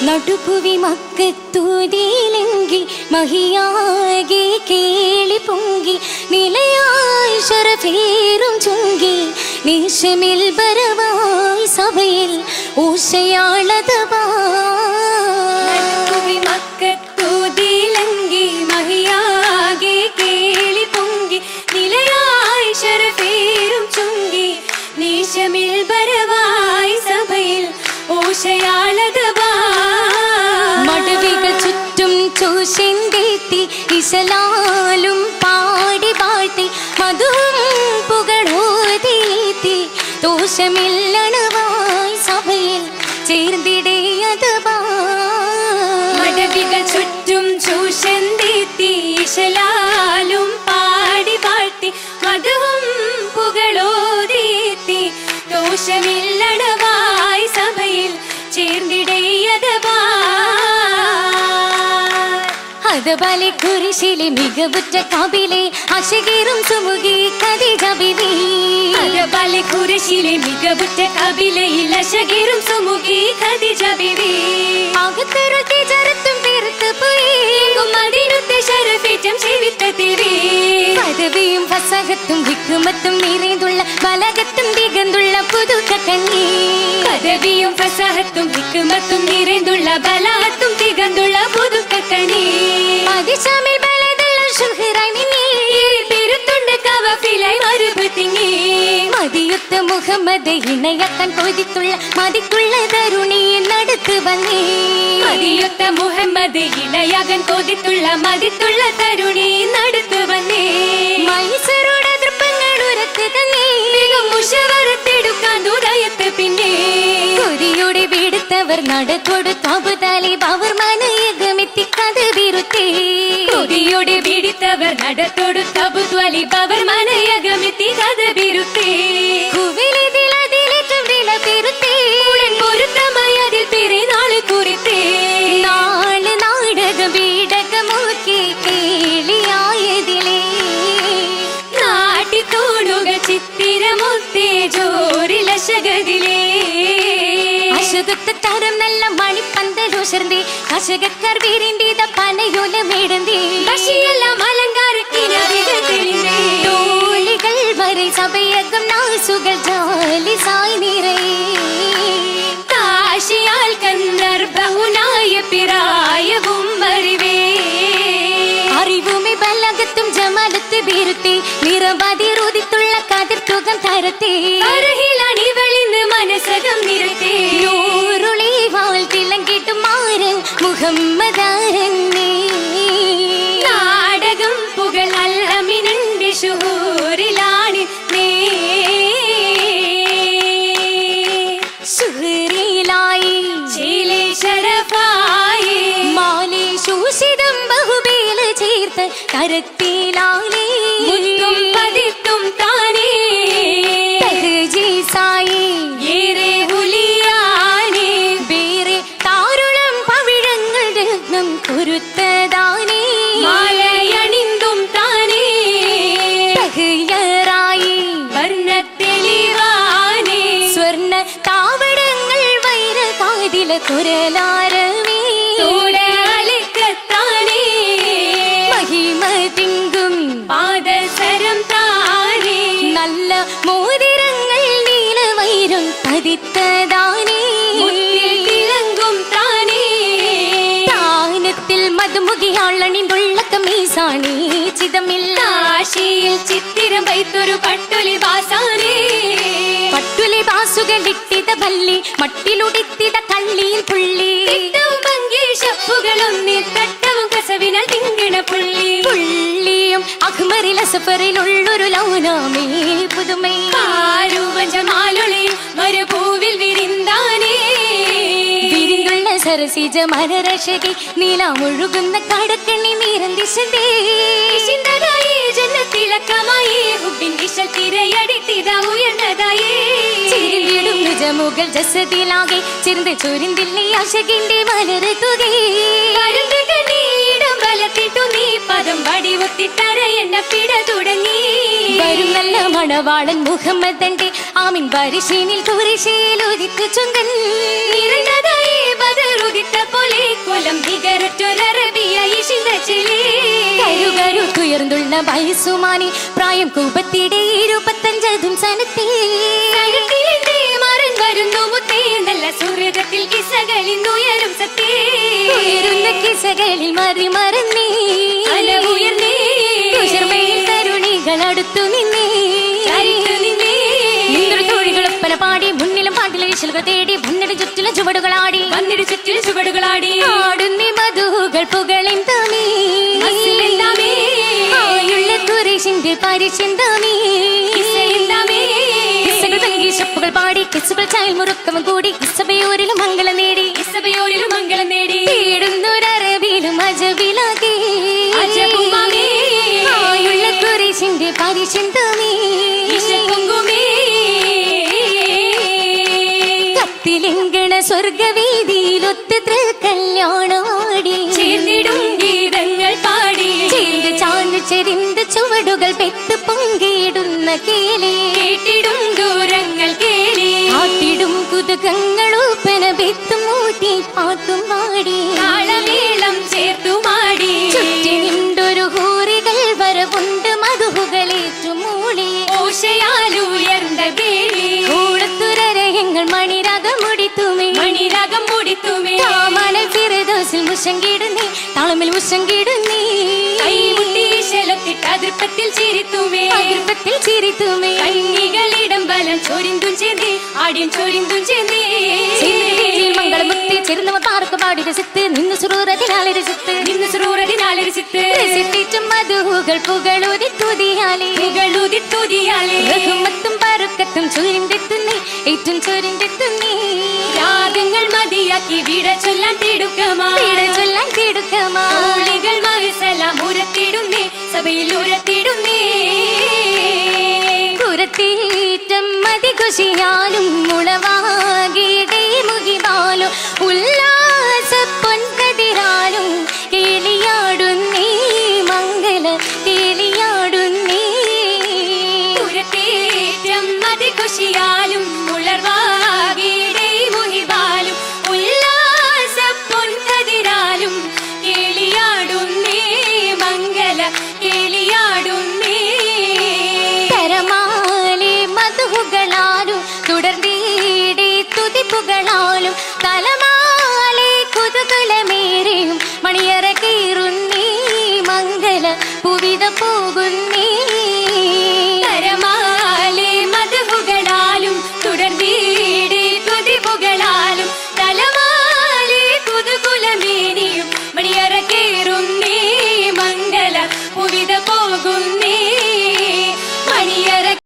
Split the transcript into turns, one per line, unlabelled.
നടുപുവി മക്കത്തൂതിയിലെങ്കിൽ മഹിയാകെ കേളി പൊങ്കി നിലയായി ശരഫേറും ചുങ്കി നിശമിൽ ബരവായി സഭയിൽ ഊശയാളതവാ നടുപുവി മക്കത്തൂതിയിലെങ്കിൽ മഹിയാകെ കേളി പൊങ്കി നിലയായി ശരഫേറും ചുങ്കി നിശമിൽ ബരവായി സഭയിൽ ഊശയാളതവാ മടവികൾ ചുറ്റും ചൂശിന്തെത്തി ഇശലാലും പാടി പാട്ടി മധുവും പുകഴോതീത്തി ദോഷമില്ലണവായി സഭയിൽ ചേർന്നിടേയതവാ മടവികൾ ചുറ്റും ചൂശിന്തെത്തി ഇശലാലും പാടി പാട്ടി മധുവും പുകഴോതീത്തി ദോഷമില്ലണവായി സഭയിൽ ചേർന്നിടേയതവാ അതബാലെ കുരിശിലെ മികവുറ്റ കവിലെ അശകീറും സുമുഖി ഖദീജ ബിബി അതബാലെ കുരിശിലെ മികവുറ്റ കവിലയിൽ അശകീറും സുമുഖി ഖദീജ ബിബി അകത്തരുൾ തിജറത്തും പെരുത്ത് പോയി മദീനത്തെ ശരഫേറ്റം ജീവിത്ത തിരി പദവിയും ഫസഹത്തും ഹിക്മത്തും നിറഞ്ഞുള്ള ബലഗത്തും ദിഗന്തുള്ള പുതുക്ക കണ്ണി പദവിയും ഫസഹത്തും ഹിക്മത്തും നിറഞ്ഞുള്ള ബലഗത്തും ദിഗന്തുള്ള പുതുക്ക കണ്ണി അതിശമിൽ ബലദുള്ള ശുഹ്റൈനി പെരുത്തുണ്ട് കവഫിലായി മരുഭത്തിങ്ങി മദിയുത്ത മുഹമ്മദ് ഇണയക്കാൻ കൊതിത്തുള്ള മതിക്കുള്ള തരുണിയെ നടത്തു വന്നേ മദിയുത്ത മുഹമ്മദ് ഇണയാകാൻ കൊതിത്തുള്ള മതിത്തുള്ള തരുണിയെ നടത്തു വന്നേ മൈസറുടെ ദൃപ്പങ്ങൾ ഉരത്ത് തന്നെ മുഷവറത്തെടുക്കാൻ ദുരയത്ത് പിന്നെ കൊതിയോടെ വീടുത്തവർ നടക്കൊടുത്തു അബുതാലിബ് അവർ മനയകമെത്തി കഥ വിരുത്തേ കൊതിയോടെ വീടുത്തവർ നടത്തൊടുത്തു അബുതാലിബ് അവർ മനയകമെത്തി കഥ വിരുത്തേ കുവിലിതിലതിലേറ്റം വില പെരുത്തേ ഉടൻ പൊരുത്തമായി അതിൽ പെരുന്നാള് കുറിത്തേ നാള് നാടകം വീടകമൊക്കെ കേളിയായതിലേ നാട്ടി തോണുകൾ ചിത്തിരമൊത്തേ ജോറിലശകതിലേ അശുദ്ധ തരം നല്ല മണിപ്പന്തലുശർന്നേ കശകക്കാർ വീരിന്റീത പനയോല മേടന്തേ കശിയെല്ലാം അലങ്കാരക്കിനാവികൾ തെളിഞ്ഞേ തോളികൾ വരെ സഭയകം നാസുകൾ ജാലിസായി നിറയെ കാശിയാൽ കന്ദർഭവുനായ പിറായവും അറിവേ അറിവുമേ ബലഗത്തും ജമാലത്ത് വീരുത്തേ നിറബാതിറുതിത്തുള്ള കതിർത്തുകം തരത്തേ അരഹിലാണിവളിന്ന് മനസ്സകം നിരത്തേ നൂറുളി വാൾ തിളങ്ങിട്ടും മാരൻ മുഹമ്മദാരന്നേ നാടകം പുകൾ അൽഹമിനുണ്ട് ഷുഹൂറിലാണ് നേ ഷുഹൂറിലായി ചിലെ ശരഫായി മാലി ശൂഷിതം ബഹുബേല ചേർത്ത് കരത്തിലാലേ മുത്തും പതിത്തും താനേ തഹ്ജീസായി ഏറെ ഹുലിയാനേ വേറെ താരുളം പവിഴങ്ങൾ രത്നം കുരുത്തതാനേ മാലയണിന്തും താനേ തഹ്യറായി വർണ്ണത്തെളിവാനേ സ്വർണ്ണ താവടങ്ങൾ വൈര കാതില കുരലാരവേ തോടലിക്കത്താനേ മഹിമതിങ്കും പാദസരം താനേ നല്ല മോതിരങ്ങൾ നീലവൈരം പതിത്തതാനേ തിളങ്ങും താനേ താനത്തിൽ മധുമുഖിയാളണിന്തുള്ള കമീസാണേ ചിതമില്ല ആശയിൽ ചിത്തിരം വൈത്തൊരു പട്ടുലി ബാസാനേ പട്ടുലി ബാസുകൾ ഇട്ടിത ഭല്ലി മട്ടിലുടിത്തിത കള്ളിയിൽ പുള്ളി ഷപ്പുകളൊന്നിൽ തട്ടവും കസവിനാൽ തിങ്ങണ പുള്ളി പുള്ളിയും അഹ്മറിൽ അസഫറിലുള്ളൊരു ലൗനാമേ പുതുമൈ മരുഭൂവിൽ വിരിന്താനേ വിരിന്തുള്ള സരസിജ മനരശകി നീലാമൊഴുകുന്ന കടക്കണ്ണി നീരന്തിശതേ ജന്നത്തിലക്കമായി ഹുബിൻ ദിശൽ തിരയടിത്തിത ഉയർന്നതായേ ചിരിന്തിടും നിജമുകൾ ജസദിലാകെ ചിരിന്ത് ചൊരിന്തില്ലേ അശകിന്റെ മലര് തുകേ കരുതുക നീടം ബലത്തിട്ടു നീ പദം വടിവൊത്തിട്ടര എന്ന പിട തുടങ്ങി വരും നല്ല മണവാളൻ മുഹമ്മദന്റെ ആമിൻ പരിശീനിൽ കുരിശിൽ ഉദിച്ചു ചുങ്കൻ നിറഞ്ഞതായി ബദറുദിത്ത പോലെ കൊലം നികരറ്റൊരറബിയായി ശിന്തച്ചിലേ കരുകരുത്തുയർന്നുള്ള വയസ്സുമാനി പ്രായം കൂപത്തിടെ 25 സനത്തിൽ മറൻ വരുന്നു മുത്തേ നല്ല സുഹൃതത്തിൽ കിസകളിന്നുയരും സത്തേ ഉയരുന്ന കിസകളിൽ മറി മറന്നേ അല ഉയർന്നേ ഉയർമയിൽ തരുണികൾ അടുത്തു നിന്നേ ൊപ്പന പാടി മുന്നിലും പാട്ടിലെ വിശലുക തേടി മുന്നിട്ട് ചുറ്റിലും ചുവടുകളാടി വന്നിട്ട് ചുറ്റിലും ചുവടുകളാടി ആടുന്നി മധുകൾ പുകളിൻ തമീ ആയുള്ള കുരിശിന്റെ പരിചിന്തമീ ഷപ്പുകൾ പാടി കിസുകൾ ചായൽ മുറുക്കവും കൂടി ഇസബയോരിലും മംഗളം നേടി തേടുന്നൊരറബിയിലും അജബിലാകെ ആയുള്ള കുരിശിന്റെ പരിചിന്തമീ കത്തിലിംഗണ സ്വർഗവേദിയിലൊത്ത് കല്യാണമാടി ചേർന്നിടും ഗീതങ്ങൾ പാടി ചേർന്ന് ചാഞ്ഞു ചെരിന്ത് ചുവടുകൾ പെത്ത് പൊങ്കിടുന്ന കേളി കേട്ടിടും ദൂരങ്ങൾ കേളി ആട്ടിടും കുതുകങ്ങളൂപ്പന പെത്തും മൂട്ടി പാട്ടും പാടി താളമേളം ചേർത്തുമാടി ചുറ്റി നിണ്ടൊരു ഹൂറികൾ വരവുണ്ട് മധുഹുകളേറ്റു മൂളി ഓശയാലുയർന്ന കേളി കൂടത്തുരരയങ്ങൾ മണിരാഗം മുടിത്തുമേ താമണൽ ഫിറദൗസിൽ മുശങ്കിടുന്നേ താളമിൽ മുശങ്കിടുന്നേ അതിർപ്പത്തിൽ ചിരിത്തുമേ കൈകളിടം ബലം ചൊരിന്തും ചെന്നേ ആടിയും ചൊരിന്തും ചെന്നേ മംഗളമുത്തി ചേർന്നവ പാർക്ക് പാടി രസിത്ത് നിന്ന് സുറൂറതിനാലെ രസിത്ത് രസിത്തിറ്റും മധുകൾ പുകളുതി തുതിയാലേ റഹ്മത്തും പരുക്കത്തും ചൊരിന്തെത്തുന്നേ ഏറ്റവും ചൊരിന്തെത്തുന്നേ രാഗങ്ങൾ മതിയാക്കി വിട ചൊല്ലാൻ തിടുക്കമാളികൾ മഹസലാം ഉരത്തിടുന്നേ സഭയിൽ ഉരത്തിടുന്നേ കുരത്തീറ്റം മതി കുശിയാലും മുളവാകിയുടെ മുകിവാലും ഉല്ലാസ പൊൻകതിരാലും കേളിയാടുന്നേ മംഗള കേളിയാടുന്നേ കുരത്തീറ്റം മതി കുശിയാലും മുളവാകിയുടെ മുകിവാലും ഉല്ലാസ പൊൻകതിരാലും കേളിയാടുന്നേ മംഗള കേളിയാടുന്നേ തരമാലെ മധുകളാലും തുടർന്നീടി തുതിപ്പുകളാലും തലമാലെ കുതുകുലമേറിയും മണിയറ കീറുന്നേ മംഗള പുവിത പോകുന്നേ തരമാലെ മധുകളാലും തുടർന്നീടി തുതിപ്പുകളാലും തലമാലെ കുതുകുലമേറിയും മണിയറ കീറുന്നേ മംഗള പുവിത പോകുന്നേ